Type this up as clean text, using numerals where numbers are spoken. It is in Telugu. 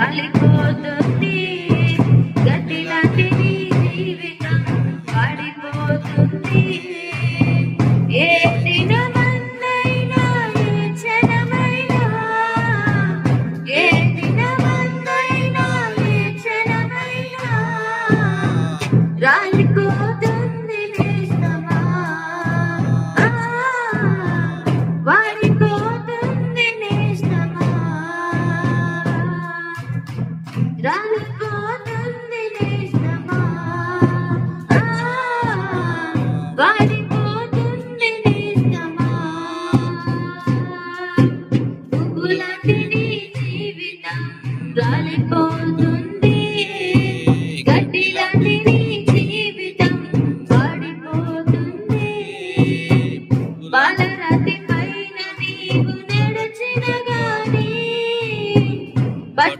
కాలిపోతుంది గతిలాంటి నీ జీవితం పడిపోతుంది. ఏ దినమన్నైనా ఏ క్షణమైనా ఏ దినమన్నైనా ఏ క్షణమైనా రాలిపోతుంది నేస్తమా వాడిపోతుంది నేస్తమా రాలిపోతుంది నేస్తమా వాడిపోతుంది నేస్తమా పువ్వులాంటి నీ జీవితం రాలిపోతుంది.